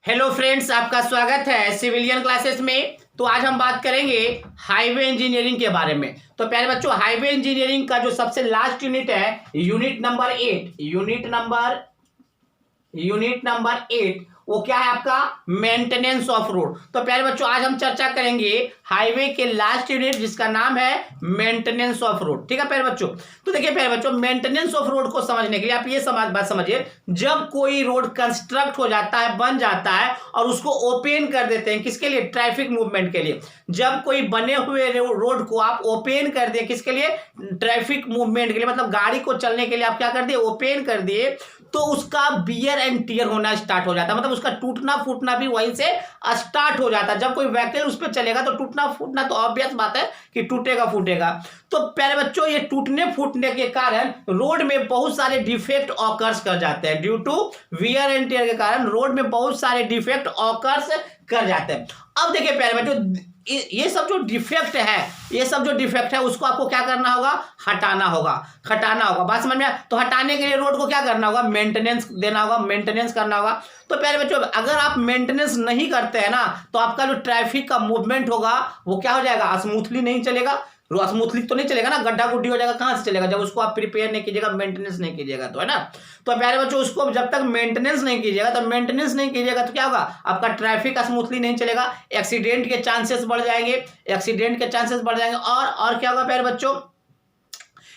Hello friends, आपका स्वागत है सिविलियन क्लासेस में। तो आज हम बात करेंगे हाईवे इंजीनियरिंग के बारे में। तो प्यारे बच्चों, हाईवे इंजीनियरिंग का जो सबसे लास्ट यूनिट है यूनिट नंबर 8 वो क्या है आपका? Maintenance of road. तो प्यारे बच्चों, आज हम चर्चा करेंगे हाईवे के लास्ट यूनिट जिसका नाम है मेंटेनेंस ऑफ रोड। ठीक है प्यारे बच्चों। तो देखिए प्यारे बच्चों, मेंटेनेंस ऑफ रोड को समझने के लिए आप ये बात समझिए। जब कोई रोड कंस्ट्रक्ट हो जाता है, बन जाता है और उसको ओपन कर देते हैं, किसके लिए? ट्रैफिक मूवमेंट के लिए। जब कोई बने हुए रोड को आप ओपन कर दिए, किसके लिए? ट्रैफिक मूवमेंट के लिए, मतलब गाड़ी को चलने के लिए आप क्या कर दिए? ओपन कर दिए। तो उसका बियर एंड टियर होना स्टार्ट हो जाता है, मतलब उसका टूटना फूटना भी वहीं से स्टार्ट हो जाता है। जब कोई व्हीकल उस पर चलेगा तो टूटना फूटना तो ऑब्वियस बात है कि टूटेगा फूटेगा। तो प्यारे बच्चों, ये टूटने फूटने के कारण रोड में बहुत सारे डिफेक्ट ऑकर्स कर जाते हैं। Due to wear and tear के कारण रोड में बहुत सारे डिफेक्ट ऑकर्स कर जाते हैं। अब देखिए प्यारे बच्चों, ये सब जो डिफेक्ट है उसको आपको क्या करना होगा? हटाना होगा। बात समझ में आया? तो हटाने के लिए रोड को क्या करना होगा? मेंटेनेंस देना होगा, मेंटेनेंस करना होगा। तो प्यारे बच्चों, अगर आप मेंटेनेंस नहीं करते हैं ना, तो आपका जो ट्रैफिक का मूवमेंट होगा वो क्या हो जाएगा? स्मूथली नहीं चलेगा। स्मूथली तो नहीं चलेगा ना, गड्ढा गुड्डी हो जाएगा। कहां से चलेगा? जब उसको आप प्रिपेयर नहीं कीजिएगा, मेंटेनेंस नहीं कीजिएगा, तो है ना। तो प्यारे बच्चों, उसको जब तक मेंटेनेंस नहीं कीजिएगा तो क्या होगा? आपका ट्रैफिक स्मूथली नहीं चलेगा, एक्सीडेंट के चांसेस बढ़ जाएंगे, और क्या होगा प्यारे बच्चों?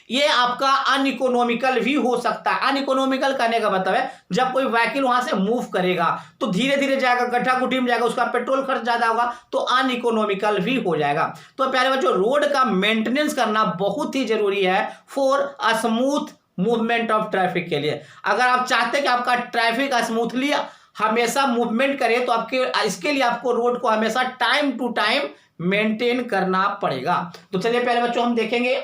ये आपका अनइकोनॉमिकल भी हो सकता है। अनइकोनॉमिकल करने का मतलब है जब कोई व्हीकल वहां से मूव करेगा तो धीरे धीरे जाएगा, गड्ढा गुड्ढी में जाएगा, उसका पेट्रोल खर्च ज्यादा होगा, तो अनइकोनॉमिकल भी हो जाएगा। तो प्यारे बच्चों, रोड का मेंटेनेंस करना बहुत ही जरूरी है for a smooth movement of traffic के लिए। अगर आप चाहते हैं कि आपका ट्रैफिक स्मूथली हमेशा मूवमेंट करे तो इसके लिए आपको रोड को हमेशा टाइम टू टाइम मेंटेन करना पड़ेगा। तो चलिए प्यारे बच्चों, हम देखेंगे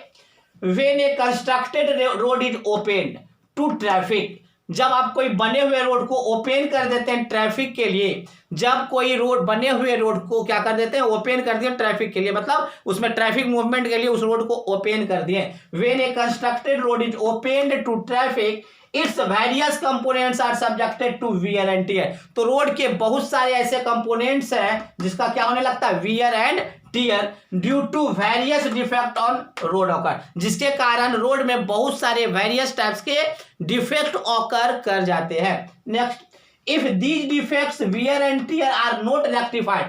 When a constructed road is opened to traffic, जब आप कोई बने हुए रोड को ओपन कर देते हैं ट्रैफिक के लिए, जब कोई रोड बने हुए रोड को क्या कर देते हैं? ओपन कर दिए ट्रैफिक के लिए, मतलब उसमें ट्रैफिक मूवमेंट के लिए उस रोड को ओपन कर दिए। When a constructed road is opened to traffic, its various components are subjected to wear and tear. तो रोड के बहुत सारे ऐसे कंपोनेंट्स हैं जिसका क्या होने लगता है? Wear and tear, due to various defect on road occur, जिसके कारण रोड में बहुत सारे वेरियस टाइप्स के डिफेक्ट ऑकर कर जाते हैं। Next, if these defects wear and tear are not rectified,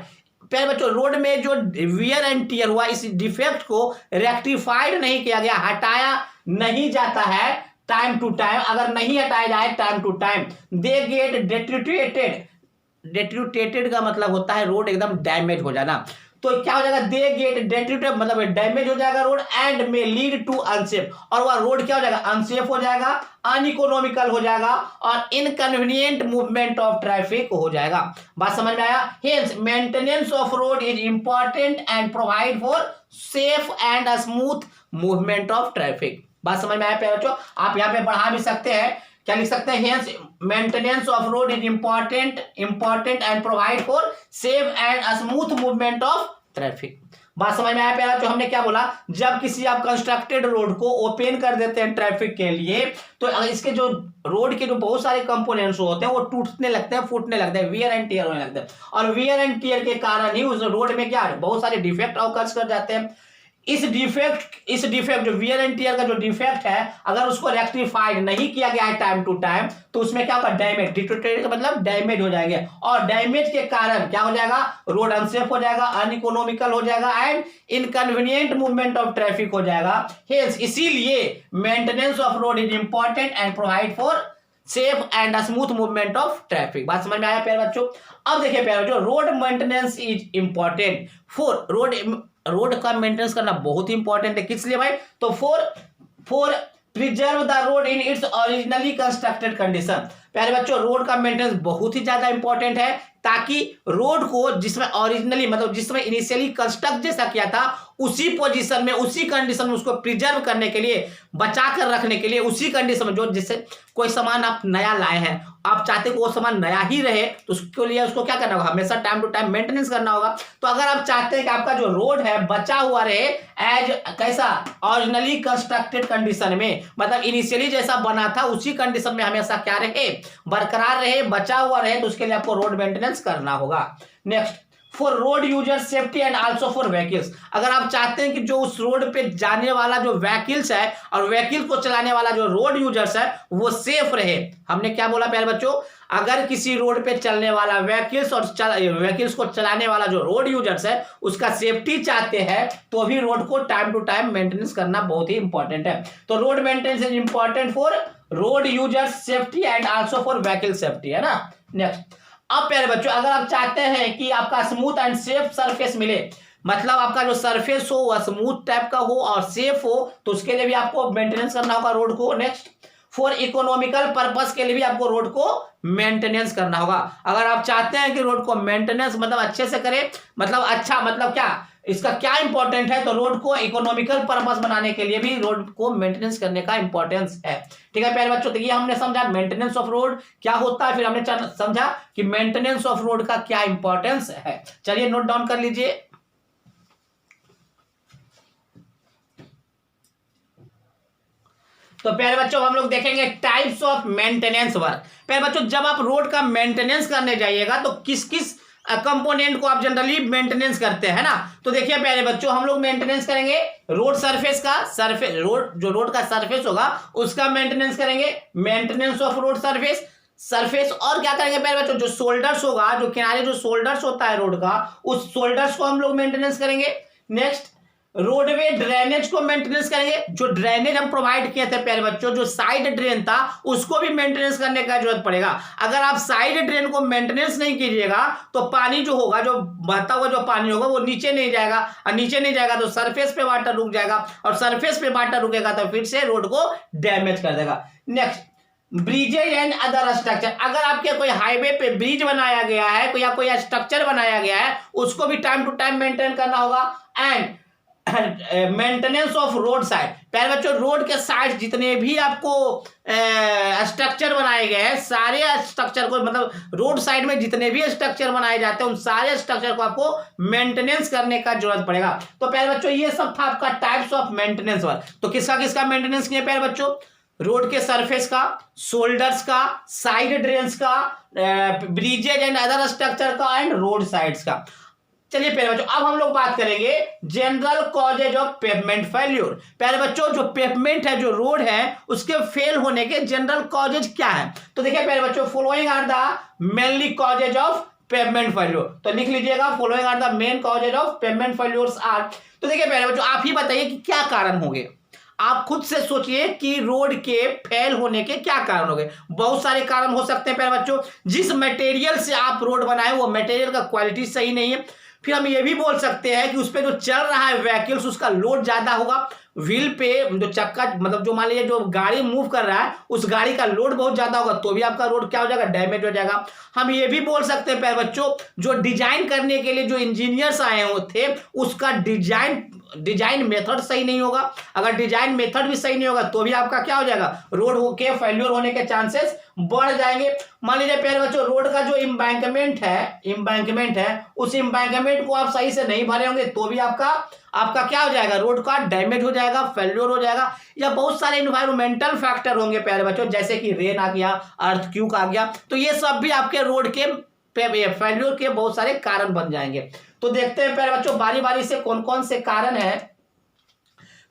प्यारे बच्चों, रोड में जो वियर एंड टियर हुआ, इस डिफेक्ट को रेक्टिफाइड नहीं किया गया, हटाया नहीं जाता है टाइम टू टाइम, अगर नहीं हटाया जाए time to time, they get डेट्यूटेटेड का मतलब होता है रोड एकदम डैमेज हो जाना। तो क्या हो जाएगा? दे गेट डेट्यूटेड मतलब डैमेज हो जाएगा रोड, एंड में लीड टू अनसेफ, और वह रोड क्या हो जाएगा? अनसेफ हो जाएगा, अनइकोनॉमिकल हो जाएगा और इनकन्वीनियंट मूवमेंट ऑफ ट्रैफिक हो जाएगा। बात समझ में आया? Hence maintenance of road is important and provide for safe and smooth movement of traffic. बात समझ में आया प्यारे बच्चों? आप यहाँ पे बढ़ा भी सकते हैं, क्या लिख सकते हैं? Hence maintenance of road is important and provide for safe and smooth movement of traffic. बात समझ में आया प्यारा? जो हमने क्या बोला, जब किसी आप कंस्ट्रक्टेड रोड को ओपन कर देते हैं ट्रैफिक के लिए, तो इसके जो रोड के जो बहुत सारे कंपोनेंट्स होते हैं वो टूटने लगते हैं, फूटने लगते हैं, वियर एंड टियर होने लगते हैं, और वियर एंड टियर के कारण ही उस रोड में क्या बहुत सारे डिफेक्ट ऑकर्स कर जाते हैं। इस डिफेक्ट जो वियर एंड टियर का जो डिफेक्ट है, अगर उसको रेक्टिफाइड नहीं किया गया है टाइम टू टाइम, तो उसमें क्या होगा? डैमेज, डिटोरेटेड का मतलब डैमेज हो जाएंगे, और डैमेज के कारण क्या हो जाएगा? रोड अनसेफ हो जाएगा, अनइकोनॉमिकल हो जाएगा and inconvenient movement of traffic हो जाएगा। हेंस इसीलिए maintenance of road is important and provide for safe and smooth movement of traffic. बात समझ में आया प्यारे बच्चों? अब देखिए प्यारे बच्चों, road maintenance is important for road का मेंटेनेंस करना बहुत ही इंपॉर्टेंट है। किस लिए भाई? तो for preserve the road in its originally constructed condition. प्यारे बच्चों, रोड का मेंटेनेंस बहुत ही ज्यादा इंपॉर्टेंट है, ताकि रोड को जिसमें ओरिजिनली मतलब जिसमें इनिशियली कंस्ट्रक्ट जैसा किया था उसी पोजीशन में, उसी कंडीशन में उसको प्रिजर्व करने के लिए, बचा कर रखने के लिए, उसी कंडीशन में जो जिससे कोई सामान आप नया लाए हैं, आप चाहते हो वो सामान नया ही रहे, तो उसके लिए उसको क्या करना होगा? हमेशा टाइम टू टाइम मेंटेनेंस करना होगा। तो अगर आप चाहते हैं कि आपका जो रोड है बचा हुआ रहे एज कैसा? ओरिजिनली कंस्ट्रक्टेड कंडीशन में, मतलब इनिशियली जैसा बना था उसी कंडीशन में हमेशा क्या रहे? बरकरार रहे, बचा हुआ रहे, तो उसके लिए आपको रोड मेंटेनेंस मेंटेनेंस करना होगा। Next, for road user safety and also for vehicles, अगर आप चाहते हैं कि जो उस रोड पे जाने वाला जो व्हीकल्स है और व्हीकल को चलाने वाला जो रोड यूजर्स है वो सेफ रहे। हमने क्या बोला प्यारे बच्चों, अगर किसी रोड पे चलने वाला व्हीकल्स और व्हीकल्स को चलाने वाला जो रोड यूजर्स है उसका सेफ्टी चाहते हैं तो भी रोड को टाइम टू टाइम मेंटेनेंस करना बहुत ही इंपॉर्टेंट है। तो road maintenance is important for road users safety and also for vehicle safety, है ना। नेक्स्ट, अब प्यारे बच्चों अगर आप चाहते हैं कि आपका स्मूथ एंड सेफ सरफेस मिले, मतलब आपका जो सरफेस हो वह स्मूथ टाइप का हो और सेफ हो, तो उसके लिए भी आपको मेंटेनेंस करना होगा रोड को। नेक्स्ट, फॉर इकोनॉमिकल पर्पस के लिए भी आपको रोड को मेंटेनेंस करना होगा। अगर आप चाहते हैं कि रोड को मेंटेनेंस मतलब अच्छे से करें, मतलब अच्छा मतलब क्या, इसका क्या इंपॉर्टेंट है, तो रोड को इकोनॉमिकल पर्पस बनाने के लिए भी रोड को मेंटेनेंस करने का इंपॉर्टेंस है। ठीक है प्यारे बच्चों, तो ये हमने समझा मेंटेनेंस ऑफ रोड क्या होता है, फिर हमने समझा कि मेंटेनेंस ऑफ रोड का क्या इंपॉर्टेंस है। चलिए नोट डाउन कर लीजिए। तो प्यारे बच्चों हम लोग देखेंगे टाइप्स ऑफ मेंटेनेंस वर्क। प्यारे बच्चों जब आप रोड का मेंटेनेंस करने जाइएगा तो किस किस कंपोनेंट को आप जनरली मेंटेनेंस करते हैं ना। तो देखिए प्यारे बच्चों हम लोग मेंटेनेंस करेंगे रोड सरफेस का, सरफेस रोड जो रोड का सरफेस होगा उसका मेंटेनेंस करेंगे, maintenance of road surface surface. और क्या करेंगे प्यारे बच्चों, जो शोल्डर्स होगा, जो किनारे जो शोल्डर्स होता है रोड का, उस शोल्डर्स को हम लोग मेंटेनेंस करेंगे। नेक्स्ट, रोडवे ड्रेनेज को मेंटेनेंस करेंगे, जो ड्रेनेज हम प्रोवाइड किए थे प्यारे बच्चों, जो साइड ड्रेन था उसको भी मेंटेनेंस करने का जरूरत पड़ेगा। अगर आप साइड ड्रेन को मेंटेनेंस नहीं कीजिएगा तो पानी जो होगा, जो बहता हुआ जो पानी होगा वो नीचे नहीं जाएगा, और नीचे नहीं जाएगा तो सरफेस पे वाटर रुक जाएगा, और सरफेस पे वाटर रुकेगा तो फिर से रोड को डैमेज कर देगा। Next, bridges and other structure, अगर आपके कोई हाईवे पे ब्रिज बनाया गया है या कोई स्ट्रक्चर बनाया गया है उसको भी टाइम टू टाइम मेंटेन करना होगा। And maintenance of road side, प्यारे बच्चों रोड के साइड जितने भी आपको स्ट्रक्चर बनाए गए हैं, सारे स्ट्रक्चर को मतलब रोड साइड में जितने भी स्ट्रक्चर बनाए जाते हैं उन सारे स्ट्रक्चर को आपको मेंटेनेंस करने का जरूरत पड़ेगा। तो प्यारे बच्चों ये सब था आपका टाइप्स ऑफ मेंटेनेंस वर्क। तो किसका किसका मेंटेनेंस किया प्यारे बच्चों, रोड के सरफेस का, शोल्डर्स का, साइड ड्रेन्स का, ब्रिजेज एंड अदर स्ट्रक्चर का एंड रोड साइड्स का। चलिए प्यारे बच्चों अब हम लोग बात करेंगे general causes of pavement failure. प्यारे बच्चों जो पेवमेंट है, जो रोड है, उसके फेल होने के जनरल कॉजेज क्या है। तो देखिए प्यारे बच्चों following are the mainly causes of pavement failure. तो लिख लीजिएगा following are the main causes of pavement failures are. तो देखिए प्यारे बच्चों आप ही बताइए कि क्या कारण होंगे, आप खुद से सोचिए कि रोड के फेल होने के क्या कारण हो गए। बहुत सारे कारण हो सकते हैं प्यारे बच्चों। जिस मटेरियल से आप रोड बनाए वो मटेरियल का क्वालिटी सही नहीं है। फिर हम ये भी बोल सकते हैं कि उस पे जो चल रहा है व्हीकल्स उसका लोड ज्यादा होगा, व्हील पे जो चक्का मतलब जो मान लीजिए जो गाड़ी मूव कर रहा है उस गाड़ी का लोड बहुत ज्यादा होगा तो भी आपका रोड क्या हो जाएगा, डैमेज हो जाएगा। हम ये भी बोल सकते हैं प्यारे बच्चों जो डिजाइन करने के लिए जो इंजीनियर्स आए हुए थे उसका डिजाइन मेथड सही नहीं होगा। अगर डिजाइन मेथड भी सही नहीं होगा तो भी आपका क्या हो जाएगा, रोड के फेल्योर होने के चांसेस बढ़ जाएंगे। मान लीजिए प्यारे बच्चों रोड का जो इम्बैंकमेंट है उस इम्बैंकमेंट को आप सही से नहीं भरे होंगे तो भी आपका क्या हो जाएगा, रोड का डैमेज हो जाएगा, फेल्योर हो जाएगा। या बहुत सारे इन्वायरमेंटल फैक्टर होंगे प्यारे बच्चों, जैसे कि रेन आ गया, अर्थक्वेक आ गया, तो ये सब भी आपके रोड के फेल्योर के बहुत सारे कारण बन जाएंगे। तो देखते हैं प्यारे बच्चों बारी बारी से कौन कौन से कारण है।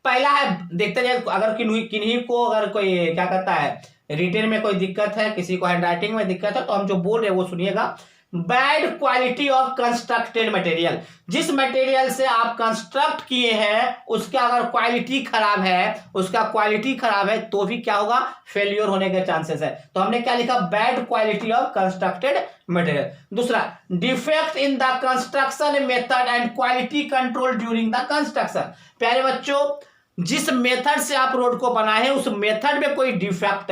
पहला है, देखते हैं अगर किन्हीं को अगर कोई क्या कहता है रिटेन में कोई दिक्कत है, किसी को हैंडराइटिंग में दिक्कत है, तो हम जो बोल रहे हैं वो सुनिएगा। Bad quality of constructed material, जिस मटेरियल से आप कंस्ट्रक्ट किए हैं उसका अगर क्वालिटी खराब है तो भी क्या होगा, फेल्योर होने के चांसेस है। तो हमने क्या लिखा, bad quality of constructed material. दूसरा, defect in the construction method and quality control during the construction. प्यारे बच्चों जिस मेथड से आप रोड को बनाए हैं उस मेथड में कोई डिफेक्ट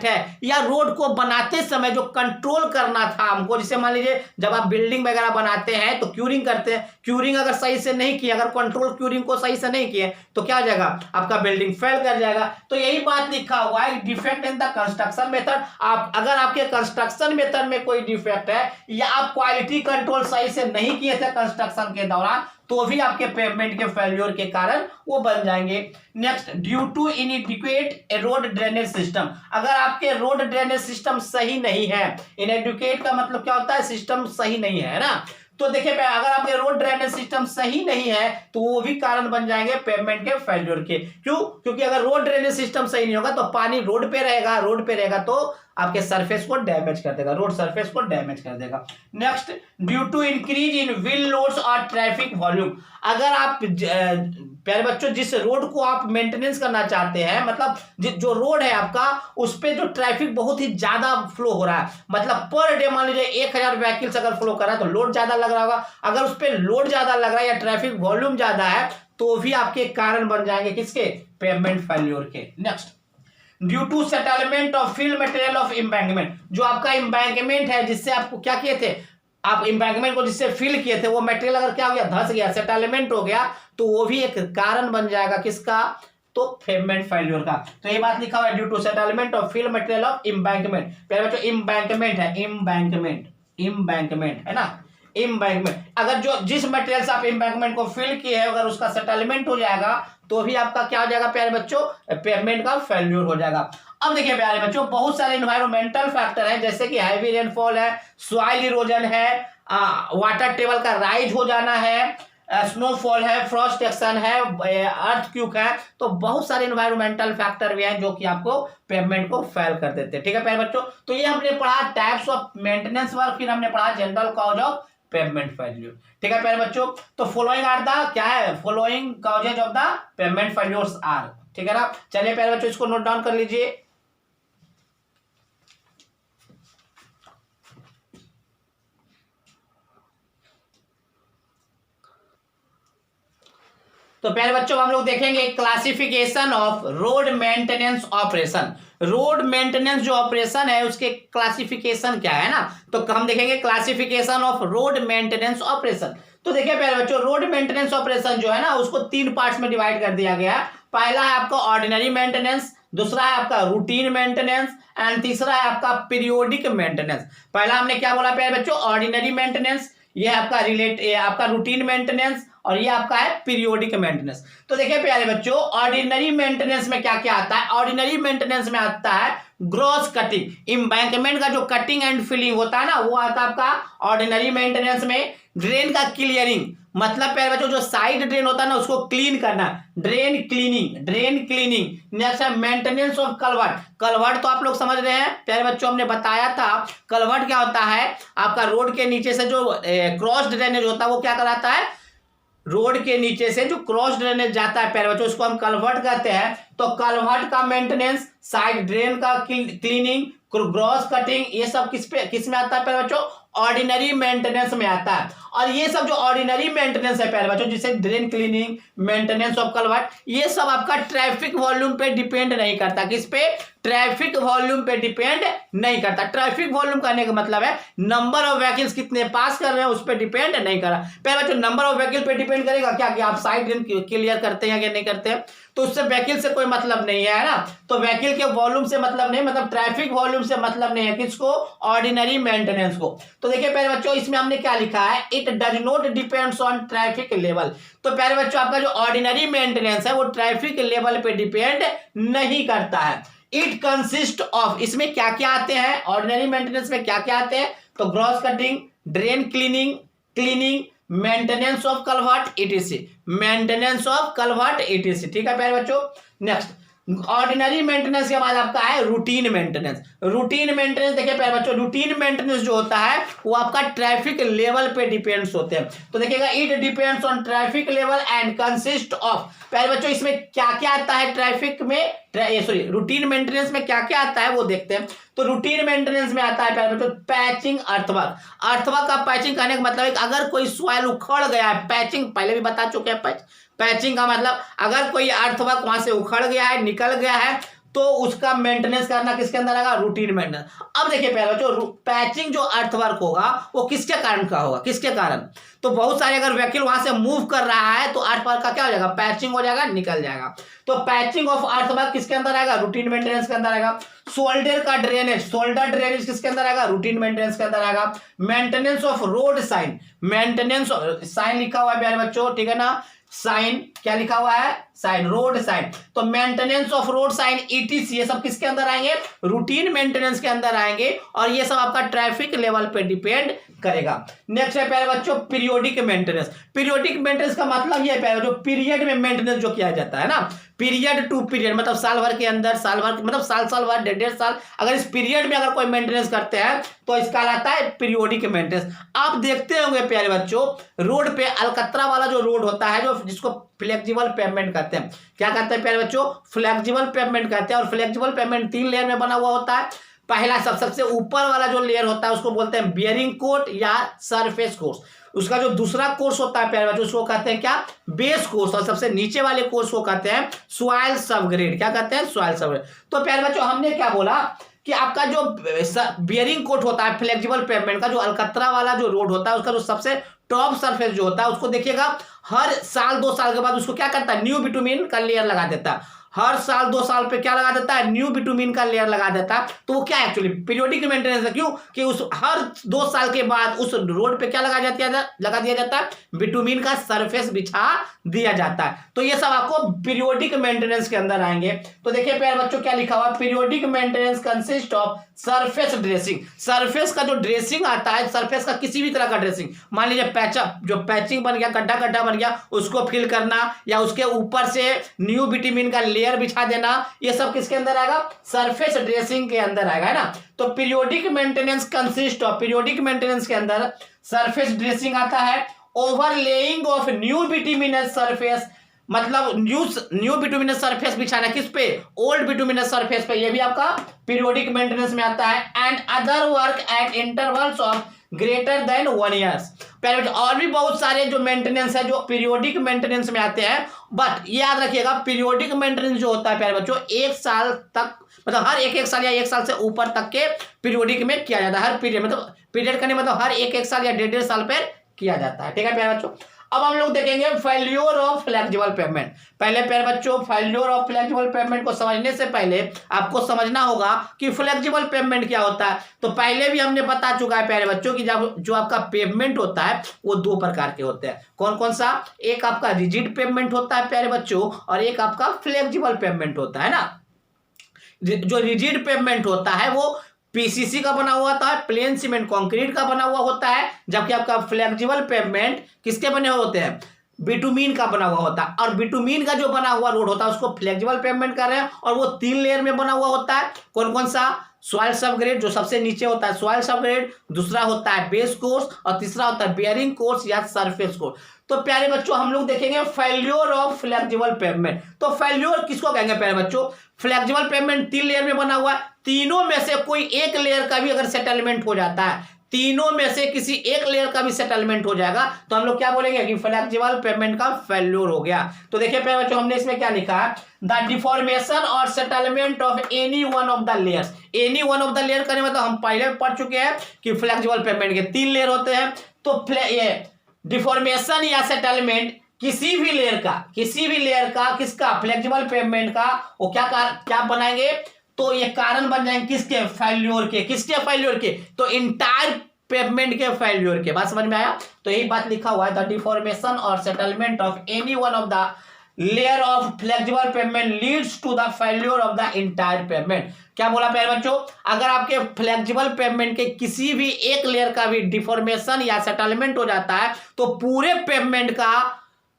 है, या रोड को बनाते समय जो कंट्रोल करना था हमको, जैसे मान लीजिए जब आप बिल्डिंग वगैरह बनाते हैं तो क्यूरिंग करते हैं, क्यूरिंग अगर सही से नहीं किया, अगर कंट्रोल क्यूरिंग को सही से नहीं किए तो क्या हो जाएगा, आपका बिल्डिंग फेल कर जाएगा। तो यही बात लिखा हुआ है, defect in the construction method. आप अगर आपके कंस्ट्रक्शन मेथड में कोई डिफेक्ट है या आप क्वालिटी कंट्रोल सही से नहीं किए थे कंस्ट्रक्शन के दौरान, तो भी आपके पेमेंट के फेल्योर के कारण वो बन जाएंगे। Next, due to inadequate road drainage system. अगर आपके रोड ड्रेनेज सिस्टम सही नहीं है, इनएडिक्वेट का मतलब क्या होता है, सिस्टम सही नहीं है ना, तो देखिए अगर आपके रोड ड्रेनेज सिस्टम सही नहीं है तो वो भी कारण बन जाएंगे पेमेंट के फेल्योर के। क्यों? क्योंकि अगर रोड ड्रेनेज सिस्टम सही नहीं होगा तो पानी रोड पे रहेगा, रोड पे रहेगा तो आपके सरफेस को डैमेज कर देगा, रोड सरफेस को डैमेज कर देगा। Next, due to increase in wheel loads और ट्रैफिक वॉल्यूम। अगर आप प्यारे बच्चों जिस रोड को आप मेंटेनेंस करना चाहते हैं, मतलब जो रोड है आपका उस पे जो ट्रैफिक बहुत ही ज्यादा फ्लो हो रहा है, मतलब पर डे मान लीजिए 1000 व्हीकल्स अगर फ्लो कर रहा है तो लोड ज्यादा लग रहा होगा। अगर उस पे लोड ज्यादा लग रहा है या ट्रैफिक वॉल्यूम ज्यादा है तो भी आपके कारण बन जाएंगे किसके, पेमेंट फेल्योर के। Next, due to settlement of fill material of embankment. जो आपका एम्बैंकमेंट है जिससे आपको क्या किए थे, आप एम्बैंकमेंट को जिससे फिल किए थे वो मटेरियल अगर क्या हो गया, धंस गया, सेटलमेंट हो गया, तो वो भी एक कारण बन जाएगा किसका, तो पेमेंट फेल्योर का। तो ये बात लिखा हुआ है, due to settlement of fill material of embankment. प्यारे बच्चों एम्बैंकमेंट है, एम्बैंकमेंट है ना, एम्बैंकमेंट। अगर जो जिस मटेरियल से आप एम्बैंकमेंट को फिल किए हैं अगर उसका सेटलमेंट हो जाएगा तो भी आपका क्या हो जाएगा प्यारे बच्चों, पेमेंट का फेल्योर हो जाएगा। अब देखिए प्यारे बच्चों बहुत सारे एनवायरमेंटल फैक्टर हैं जैसे कि हैवी रेनफॉल है, सॉइल इरोजन है, वाटर टेबल का राइज हो जाना है, स्नोफॉल है, फ्रॉस्ट एक्शन है, अर्थक्वेक है। तो बहुत सारे एनवायरमेंटल फैक्टर भी हैं जो कि आपको पेमेंट को फेल कर देते हैं। ठीक है प्यारे बच्चों, तो ये हमने पढ़ा टाइप्स ऑफ मेंटेनेंस वर्क, फिर हमने पढ़ा general cause of payment failure. ठीक है प्यारे बच्चों, तो फॉलोइंग आर द क्या है, following causes of the payment failures are. ठीक है ना, चलिए प्यारे बच्चों इसको नोट डाउन कर लीजिए। तो प्यारे बच्चों हम लोग देखेंगे classification of road maintenance operation. Road maintenance जो ऑपरेशन है उसके क्लासिफिकेशन क्या है ना, तो हम देखेंगे classification of road maintenance operation. तो देखिए प्यारे बच्चों रोड मेंटेनेंस ऑपरेशन जो है ना उसको 3 पार्ट्स में डिवाइड कर दिया गया है। पहला है आपका ऑर्डिनरी मेंटेनेंस, दूसरा है आपका रूटीन मेंटेनेंस एंड तीसरा है आपका पीरियोडिक मेंटेनेंस। पहला हमने क्या बोला प्यारे बच्चों, ऑर्डिनरी मेंटेनेंस, ये आपका रूटीन मेंटेनेंस और ये आपका है पीरियोडिक मेंटेनेंस। तो देखिए प्यारे बच्चों ऑर्डिनरी मेंटेनेंस में क्या क्या आता है, ऑर्डिनरी मेंटेनेंस में आता है ग्रॉस कटिंग, एम्बैंकमेंट का जो कटिंग एंड फिलिंग होता है ना वो आता है आपका ऑर्डिनरी मेंटेनेंस में। ड्रेन का क्लियरिंग, मतलब प्यारे बच्चों जो साइड ड्रेन होता है ना उसको क्लीन करना, ड्रेन क्लीनिंग। नेक्स्ट है मेंटेनेंस ऑफ कलवर्ट। कलवर्ट तो आप लोग समझ रहे हैं प्यारे बच्चों, हमने बताया था कलवर्ट क्या होता है, आपका रोड के नीचे से जो क्रॉस ड्रेनेज होता है वो क्या कराता है, रोड के नीचे से जो क्रॉस ड्रेनेज जाता है प्यारे बच्चों उसको हम कलवर्ट कहते हैं। तो कलवर्ट का मेंटेनेंस, साइड ड्रेन का क्लीनिंग, ग्रॉस कटिंग, ये सब किस में आता है प्यारे बच्चों, ऑर्डिनरी मेंटेनेंस में आता है। और ये सब जो ऑर्डिनरी मेंटेनेंस है प्यारे बच्चों जिसे drain cleaning, maintenance of culvert, ये सब आपका ट्रैफिक वॉल्यूम पे डिपेंड नहीं करता। किस पे, ट्रैफिक वॉल्यूम पे डिपेंड नहीं करता। ट्रैफिक वॉल्यूम करने का मतलब है नंबर ऑफ व्हीकल्स कितने पास कर रहे हैं उस पर डिपेंड नहीं कर रहा। पहले बच्चों नंबर ऑफ व्हीकल पे डिपेंड करेगा क्या कि आप साइड ड्रेन क्लियर करते हैं या नहीं करते हैं, तो उससे व्हीकल से कोई मतलब नहीं है ना। तो व्हीकल के वॉल्यूम से मतलब नहीं, मतलब ट्रैफिक वॉल्यूम से मतलब नहीं है किसको, ऑर्डिनरी मेंटेनेंस को। तो देखिए प्यारे बच्चों इसमें हमने क्या लिखा है, it does not depends on traffic level. तो प्यारे बच्चों आपका जो ऑर्डिनरी मेंटेनेंस है वो ट्रैफिक लेवल पे डिपेंड नहीं करता है। इट कंसिस्ट ऑफ, इसमें क्या क्या आते हैं, ऑर्डिनरी मेंटेनेंस में क्या क्या आते हैं, तो gross cutting, drain cleaning, maintenance of culvert etc., maintenance of culvert etc.. ठीक है प्यारे बच्चों, नेक्स्ट ऑर्डिनरी मेंटेनेंस के बाद आपका है रूटीन मेंटेनेंस। रूटीन मेंटेनेंस देखिए प्यारे बच्चों, रूटीन मेंटेनेंस जो होता है वो आपका ट्रैफिक लेवल पे डिपेंड्स होते हैं। तो देखिएगा it depends on traffic level and consist of, प्यारे बच्चों इसमें क्या क्या आता है ट्रैफिक में, रूटीन मेंटेनेंस में क्या क्या आता है वो देखते हैं। तो रूटीन मेंटेनेंस में आता है प्यारे बच्चों पैचिंग, अर्थवर्क। अर्थवर्क का पैचिंग करने का मतलब है अगर कोई सॉइल उखड़ गया है, पैचिंग पहले भी बता चुके हैं, पैचिंग का मतलब अगर कोई अर्थवर्क वहां से उखड़ गया है, निकल गया है, तो उसका मेंटेनेंस करना किसके अंदर आएगा, रूटीन मेंटेनेंस। अब देखिए पहले बच्चों, पैचिंग जो अर्थवर्क होगा वो किसके कारण का होगा, किसके कारण, तो बहुत सारे अगर व्हीकल वहां से मूव कर रहा है तो अर्थवर्क का क्या हो जाएगा, पैचिंग हो जाएगा, निकल जाएगा। तो पैचिंग ऑफ अर्थवर्क किसके अंदर आएगा, रूटीन मेंटेनेंस के अंदर आएगा। शोल्डर का ड्रेनेज, शोल्डर ड्रेनेज किसके अंदर आएगा, रूटीन मेंटेनेंस के अंदर आएगा। Maintenance of road sign, maintenance sign लिखा हुआ है प्यारे बच्चों, ठीक है ना, साइन क्या लिखा हुआ है, साइन, रोड साइन, तो maintenance of road sign etc ये सब किसके अंदर आएंगे, रूटीन मेंटेनेंस के अंदर आएंगे, और ये सब आपका ट्रैफिक लेवल पे डिपेंड करेगा। नेक्स्ट है प्यारे बच्चों पीरियोडिक मेंटेनेंस। पीरियोडिक मेंटेनेंस का मतलब ये है प्यारे बच्चों, पीरियड में मेंटेनेंस जो किया जाता है ना, पीरियड टू पीरियड, मतलब साल भर के अंदर, साल भर मतलब साल भर, डेढ़ साल, अगर इस पीरियड में अगर कोई मेंटेनेंस करते हैं तो इसका कहलाता है पीरियोडिक मेंटेनेंस। आप देखते होंगे प्यारे बच्चों, रोड पे अलकतरा वाला जो रोड होता है, जो जिसको फ्लेक्सिबल पेमेंट कहते हैं, क्या कहते हैं प्यारे बच्चों, फ्लेक्सिबल पेमेंट कहते हैं। और फ्लेक्सिबल पेमेंट 3 लेयर में बना हुआ होता है। पहला सबसे ऊपर वाला जो लेयर होता है उसको बोलते हैं बियरिंग कोट या सरफेस कोर्स। उसका जो दूसरा कोर्स होता है प्यारे बच्चों उसको कहते हैं क्या, बेस कोर्स। और सबसे नीचे वाले कोर्स को कहते हैं सॉइल सबग्रेड। क्या कहते हैं, सॉइल सबग्रेड। तो प्यारे बच्चों हमने क्या बोला कि आपका जो बियरिंग कोट होता है फ्लेक्सिबल पेमेंट का, जो अलकतरा वाला जो रोड होता है उसका जो सबसे टॉप सरफेस जो होता है उसको देखिएगा, हर साल 2 साल के बाद उसको क्या करता है, न्यू बिटुमिन का लेयर लगा देता है। हर साल 2 साल पे क्या लगा देता है, न्यू बिटुमिन का लेयर लगा देता है। तो वो क्या एक्चुअली पीरियोडिक मेंटेनेंस है। क्यों कि उस हर 2 साल के बाद उस रोड पे क्या लगा दिया जाता है, बिटुमिन का सरफेस बिछा दिया जाता है। तो ये सब आपको पीरियोडिक मेंटेनेंस के अंदर आएंगे। तो देखिए प्यारे बच्चों क्या लिखा हुआ, periodic maintenance consist of surface dressing. Surface का जो ड्रेसिंग आता है, सरफेस का किसी भी तरह का ड्रेसिंग, मान लीजिए पैचअप, जो पैचिंग बन गया, गड्ढा बन गया, उसको फिल करना, या उसके ऊपर से न्यू बिटुमिन का लेयर बिछा देना, ये सब किसके अंदर आएगा, सरफेस ड्रेसिंग के अंदर आएगा, है ना। तो periodic maintenance consist of, periodic maintenance के अंदर सरफेस ड्रेसिंग आता है, ओवरलेइंग ऑफ न्यू बिटुमिनस सरफेस, मतलब न्यू बिटुमिनस सरफेस बिछाना किस पे, ओल्ड बिटुमिनस सरफेस पे, ये भी आपका पीरियोडिक मेंटेनेंस में आता है। And other work at intervals of greater than 1 years. और भी बहुत सारे जो मेंटेनेंस है जो पीरियोडिक मेंटेनेंस में आते हैं, बट याद रखिएगा पीरियोडिक मेंटेनेंस जो होता है प्यारे बच्चों 1 साल तक, मतलब हर एक साल या 1 साल से ऊपर तक के पीरियोडिक में किया जाता है। हर पीरियड मतलब पीरियड करने मतलब हर एक साल या डेढ़ साल पर किया जाता है, ठीक है प्यारे बच्चों। अब हम लोग देखेंगे फेल्योर ऑफ फ्लेक्सिबल पेमेंट। पहले प्यारे बच्चों फेल्योर ऑफ फ्लेक्सिबल पेमेंट को समझने से पहले आपको समझना होगा कि फ्लेक्सिबल पेमेंट क्या होता है। तो पहले भी हमने बता चुका है प्यारे बच्चों कि जब जो आपका पेमेंट होता है वो 2 प्रकार के होते हैं। कौन कौन सा, एक आपका रिजिड पेमेंट होता है प्यारे बच्चों, और एक आपका फ्लेक्सिबल पेमेंट होता है ना। जो रिजिड पेमेंट होता है वो पीसीसी का बना हुआ होता है, प्लेन सीमेंट कंक्रीट का बना हुआ होता है, जबकि आपका फ्लेक्सिबल पेमेंट किसके बने हुए होते हैं, बिटुमीन का बना हुआ होता है। और बिटुमीन का जो बना हुआ रोड होता है उसको फ्लेक्सिबल पेमेंट कर रहे हैं, और वो 3 लेयर में बना हुआ होता है। कौन कौन सा, सॉइल सबग्रेड जो सबसे नीचे होता है सॉइल सबग्रेड, दूसरा होता है बेस कोर्स, और तीसरा होता है बियरिंग कोर्स या सरफेस कोर्स। तो प्यारे बच्चों हम लोग देखेंगे फेल्योर ऑफ फ्लेक्सिबल पेमेंट। तो फेल्योर किसको कहेंगे प्यारे बच्चों, फ्लेक्सिबल पेमेंट 3 लेयर में बना हुआ है, तीनों में से कोई एक लेयर का भी अगर सेटलमेंट हो जाता है, तीनों में से किसी एक लेयर का भी सेटलमेंट हो जाएगा, तो हम लोग क्या बोलेंगे कि फ्लेक्सिबल पेमेंट का फेल्योर हो गया। तो देखिए प्यारे बच्चों हमने इसमें क्या लिखा है, द डिफॉर्मेशन और settlement of any one of the layers. Any one of the layer करने मतलब हम पहले पढ़ चुके हैं कि फ्लेक्सिबल पेमेंट के 3 लेयर होते हैं। तो ये डिफॉर्मेशन या सेटलमेंट किसी भी लेयर का किसका, फ्लेक्सिबल पेमेंट का, वो क्या बनाएंगे, तो ये कारण बन जाएंगे किसके, फेल्योर के। किसके फेल्योर के, तो इंटायर पेमेंट के फेल्योर के। बात समझ में आया। तो यही बात लिखा हुआ है, द डिफॉर्मेशन और settlement of any one of the layer of flexible payment leads to the failure of the entire payment. क्या बोला प्यारे बच्चों, अगर आपके फ्लेक्सिबल पेमेंट के किसी भी एक लेयर का भी डिफॉर्मेशन या सेटलमेंट हो जाता है तो पूरे पेमेंट का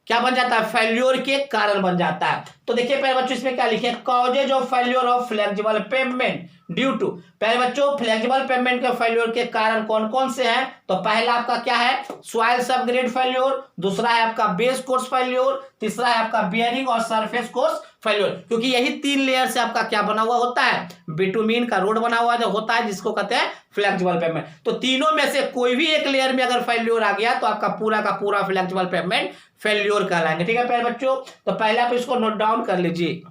क्या बन जाता है, फेल्योर के कारण बन जाता है। तो देखिए प्यारे बच्चों इसमें क्या लिखे, causes of failure of flexible payment due to. प्यारे बच्चों फ्लेक्सिबल पेमेंट के फेल्योर के कारण कौन कौन से हैं, तो पहला आपका क्या है, सॉइल सबग्रेड फेल्योर, दूसरा है आपका बेस कोर्स फेल्योर, तीसरा है आपका बियरिंग और सरफेस कोर्स फेल्योर। क्योंकि यही 3 लेयर से आपका क्या बना हुआ होता है, बिटुमीन का रोड बना हुआ जो होता है जिसको कहते हैं फ्लेक्सिबल पेमेंट। तो तीनों में से कोई भी एक लेयर में अगर फेल्योर आ गया तो आपका पूरा का पूरा फ्लेक्सिबल पेमेंट फेल्योर कहलाएंगे। ठीक है प्यारे बच्चों, तो पहले आप इसको नोट डाउन कर लीजिए।